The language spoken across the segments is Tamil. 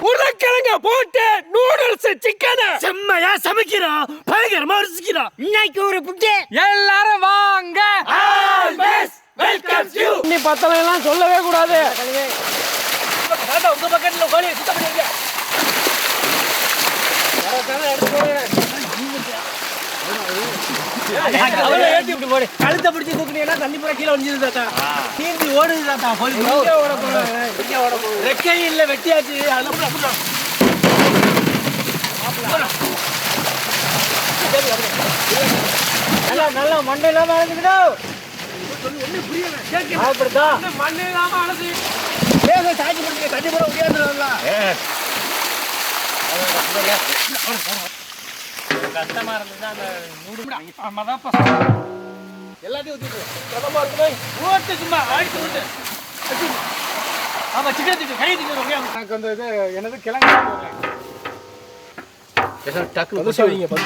உருளைக்கிழங்க போட்டு நூடுல்ஸ் சிக்கன் செம்மையா சமைக்கிறோம், பயங்கரமா ருசிக்கிறோம். இன்னைக்கு ஒரு புட்டு எல்லாரும் வாங்க. நீ பத்தலாம் சொல்லவே கூடாது. உங்க பக்கத்துல கோழி சுத்தம் பண்ணிருக்க. கழுத்தை பிடிச்சி தூக்குனீங்கன்னா தண்ணி பூரா கீழே வஞ்சிருது தாத்தா. தீர்ந்து ஓடுது தாத்தா. ரெக்கை இல்ல வெட்டியாச்சு. நல்லா மண்டை இல்லாம அழைச்சிக்கிட்டோம். அப்படித்தான் மண்ணு இல்லாம அழைச்சி சாய்ச்சி பிடிச்சி தண்ணி பூரா உடையாந்துருவாங்களா? கஷ்டமா இருந்தது அந்த எல்லாத்தையும் ஊத்திட்டு கதமா இருக்குமே ஓட்டு சும்மா ஆயிட்டு விட்டு. ஆமா சிக்கன் திட்டு கை திட்டு எனக்கு அந்த இது என்னது கிழங்கு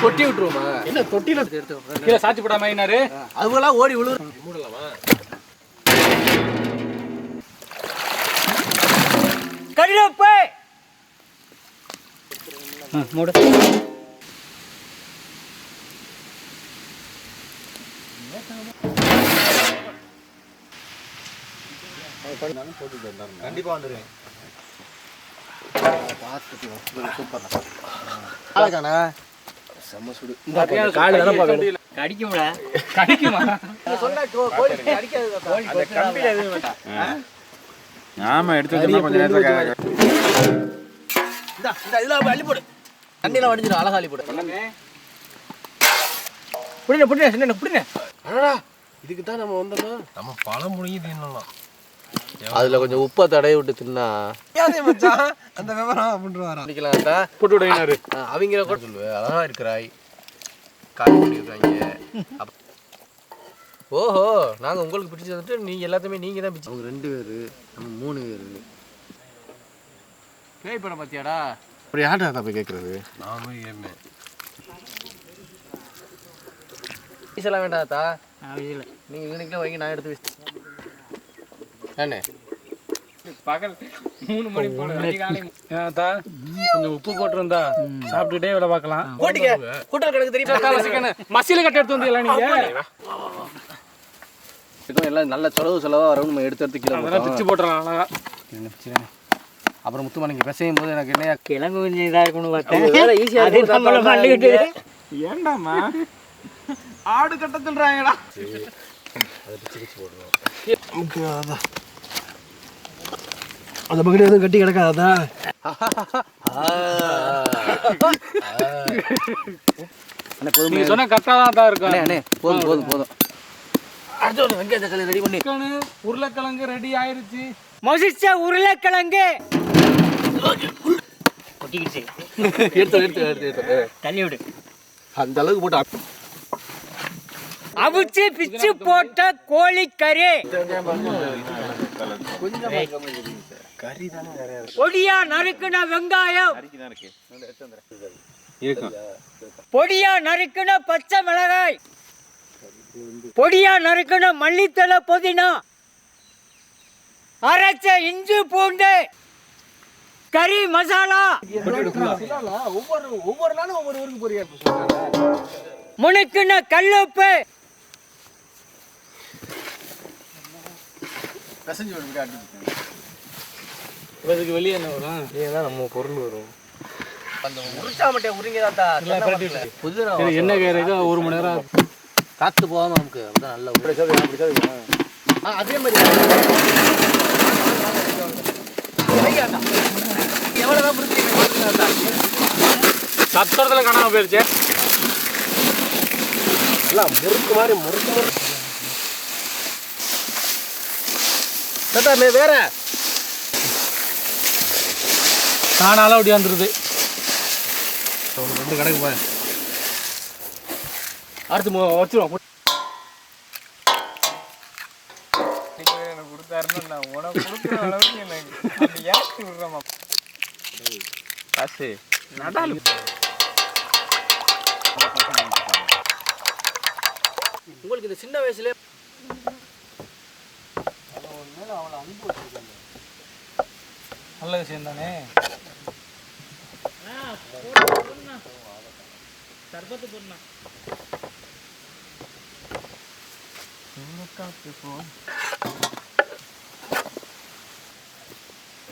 கொட்டி விட்டுருவோமா? என்ன தொட்டில கீழே சாச்சி போடாம என்னாரு அதுவெல்லாம் ஓடி விழு மூடலாமா? கறிவேப்பு மூடு. கண்டிப்பா வந்துருவேன். ஆமா எடுத்து கொஞ்சம் நேரத்துல அள்ளி போடு. தண்ணியில வடிஞ்சிடும். அழகா அள்ளி போடு. புடினே புடினே என்ன புடினே. அடடா இதுக்கு தான் நம்ம வந்தோம். நம்ம பழம் முழுங்கி தின்னலாம். அதுல கொஞ்சம் உப்பை தடவி விட்டு தின்னா மச்சான் அந்த விவரம் அப்படின்றாரா அடிக்கலாம்டா. போட்டு விடுறாரு. அவங்கள கூட சொல்லுவேன் அழகா இருக்கிறாய் காய் பண்ணிருக்காங்க. ஓஹோ நாங்க உங்களுக்கு பிடிச்சி வந்துட்டு நீங்க எல்லாத்தையுமே நீங்க தான் பிடிச்சி. அவங்க 2 பேரு நம்ம 3 பேரு. பேய் படம் பாத்தியாடா? அப்படி யார்டா போய் கேட்கறது? நாம ஏமே ஈசலாம் வேண்டாத்தா. நீங்க இன்னைக்கு வைங்க நான் எடுத்து வச்சு அண்ணே பகல் 3 மணி போல அதிகாலை கொஞ்சம் உப்பு போட்டிருந்தா சாப்பிட்டுட்டே விட பார்க்கலாம். போட்டிங்க கூட்டல் கணக்கு தெரியுமா? மசில கட்ட எடுத்து வந்து எல்லாம் நீங்க எல்லாம் நல்ல செலவா வரும். நம்ம எடுத்து கிலோ பிச்சு போட்டுறலாம் அழகா. அப்புறம் முத்துமா நீங்க பேசும் போது எனக்கு என்ன கிழங்கு கொஞ்சம் இதா இருக்கும்னு பார்த்தேன். ஏண்டாமா ஆடு கட்ட சொல்றாங்கடா. அதை பிச்சு பிச்சு போடுவோம். அந்த பக்கத்துல எதுவும் கட்டி கிடக்காதா? நீங்க சொன்ன கரெக்டா தான் இருக்கும். அண்ணே போதும் போதும் போதும். அடுத்து வெங்காய தக்காளி ரெடி பண்ணி உருளைக்கிழங்கு ரெடி ஆயிருச்சு. மொசிச்ச உருளைக்கிழங்கு கொட்டிக்கிச்சு. எடுத்து தள்ளி விடு. அந்த அளவுக்கு போட்டு அவிச்சு பிச்சு போட்ட கோழிக்கறி. பொடியா நறுக்குன வெங்காயம், பொடியா நறுக்குன பச்சை மிளகாய், பொடியா நறுக்குன மல்லித்தலை புதினா, அரைச்ச இஞ்சி பூண்டு, கறி மசாலா, ஒவ்வொரு நாளும் ஒவ்வொரு ஊருக்கு போறியா? முனுக்குன கல்லுப்பு, வெளியே என்ன வரும்? ஏதான் நம்ம பொருள் வரும். அந்த உரிச்சா மட்டும் உரிங்கதான் புது என்ன கேட்க 1 மணி நேரம் காத்து போகாம நமக்கு அப்படிதான் நல்லா அதே மாதிரி எவ்வளவுதான் சத்தத்துல காணாம போயிருச்சு. முறுக்கு மாதிரி முறுக்கு வேற தானால அப்படி வந்துருது. 2 கணக்கு போய் அடுத்து வச்சிருவோம். எனக்கு கொடுத்தாருன்னு நான் உனக்கு கொடுக்குற அளவுக்கு எனக்கு ஏற்றி விடுறேன் காசு நடாலு. உங்களுக்கு இந்த சின்ன வயசுல நல்ல விஷயம் தானே.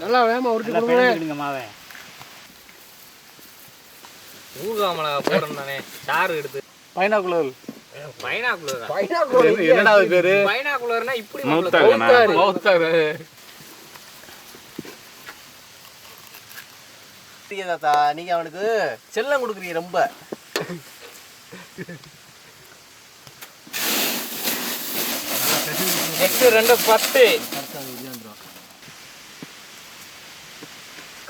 நல்லா வேகமா உருட்டி கொடுங்க. மாவே ஊகாமலா போடுறேன் தானே. சாறு எடுத்து பைனாக்குலர் பைனாக்குலர் என்னடா அது பேரு? பைனாக்குலர்னா இப்படி மௌத்தாரு. தாத்தா நீங்க அவனுக்கு செல்லம் கொடுக்குறீங்க ரொம்ப. நெக்ஸ்ட் 2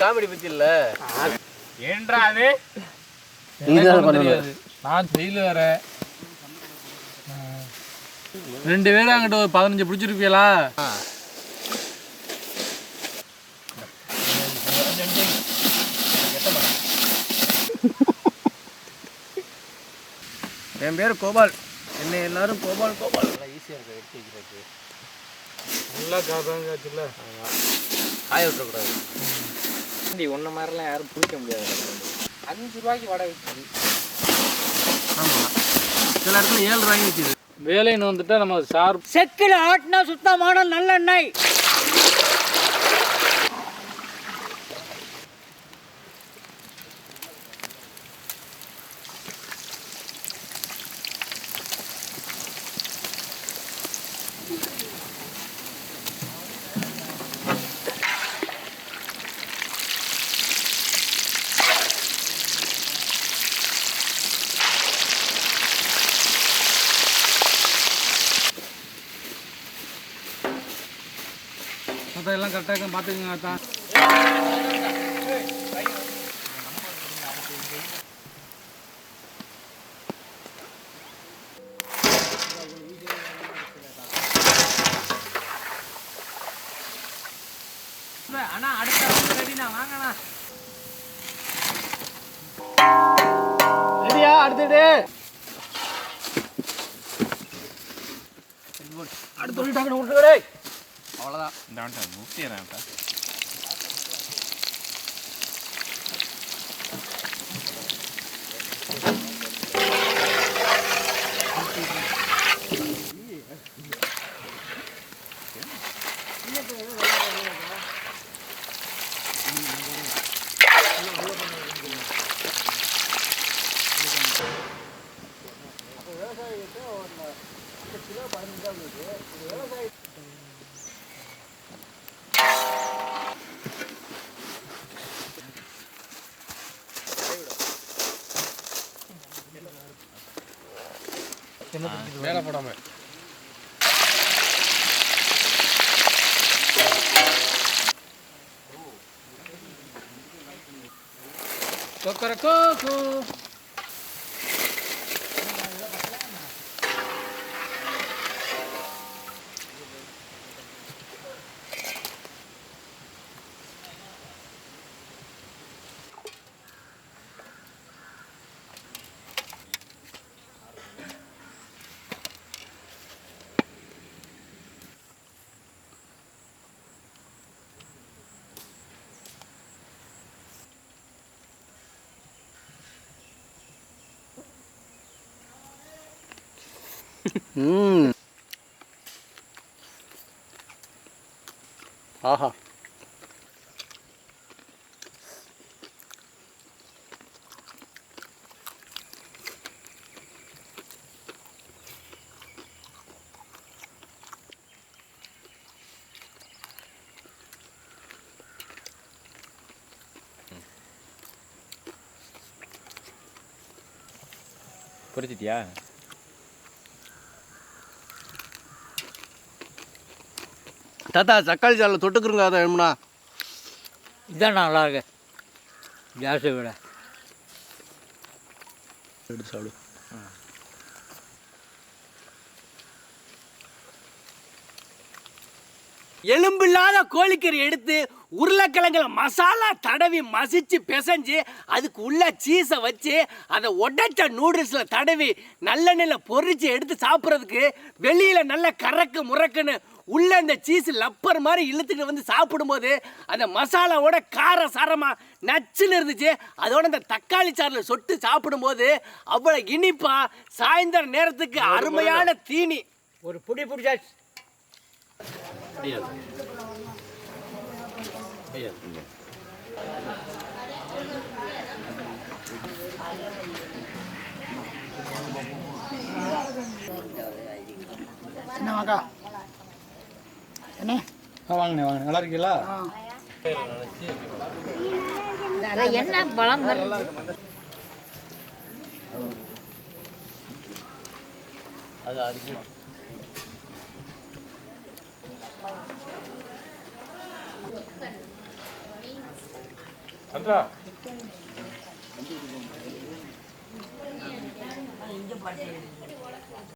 காமெடி பத்தி இல்ல ஏன்றா அது தெரியாது. நான் வெயில் வேற 2 பேரும் அங்கிட்ட ஒரு 15 பிடிச்சிருப்பீங்களா? என் பேர் கோபால். என்ன எல்லாரும் கோபால் கோபால். ஈஸியா இருக்கு எடுத்து வைக்கிறதுக்கு. நல்லா காய்ச்சுல காய விட்டுறக்கூடாது. ஒன்ன மாதிரிலாம் யாரும் பிடிக்க முடியாது. 5 ரூபாய்க்கு வடை விற்கிது. ஆமா சில இடத்துல 7 ரூபாய்க்கு விற்கிது. வேலைன்னு வந்துட்டா நம்ம சார் செக்கில் ஆட்டினா சுத்தமான நல்லெண்ணெய். எல்லாம் கரெக்டாக பார்த்துக்குங்க தான். அண்ணா அடுத்த ரெடிண்ணா வாங்கண்ணா. ரெடியா? அடுத்துட்டு அடுத்து டக்குனு விட்டுறே. அவ்வளோதான். இந்த முக்கியம் மேலே போடாம கொக்கரக்கோ. ஆஹா புரிஞ்சிட்டியா? தாத்தா தக்காளி சாலில் தொட்டுக்குறங்க. அதை வேணும்னா இதான் நல்லா இருக்கு கேஸை விட. எடுத்து சாப்பிடு. எலும்பில்லாத கோழிக்கறி எடுத்து உருளைக்கிழங்குல மசாலா தடவி மசிச்சு பிசைஞ்சு அதுக்கு உள்ள சீஸை வச்சு அதை உடைச்ச நூடுல்ஸில் தடவி நல்லெண்ணெயில் பொரிச்சு எடுத்து சாப்பிட்றதுக்கு வெளியில் நல்ல கறக்கு முறக்குன்னு உள்ள அந்த சீஸ் லப்பர் மாதிரி இழுத்துட்டு வந்து சாப்பிடும்போது அந்த மசாலாவோட கார சாரமா நச்சுன்னு இருந்துச்சு. அதோட அந்த தக்காளி சாறில் சொட்டு சாப்பிடும்போது அவ்வளோ இனிப்பா, சாயந்தர நேரத்துக்கு அருமையான தீனி. ஒரு புடி பிடிச்சாச்சு. என்னவாக்கா என்ன வாங்கண்ணே வாங்க, நல்லா இருக்கீங்களா? என்ன பழம் அந்தா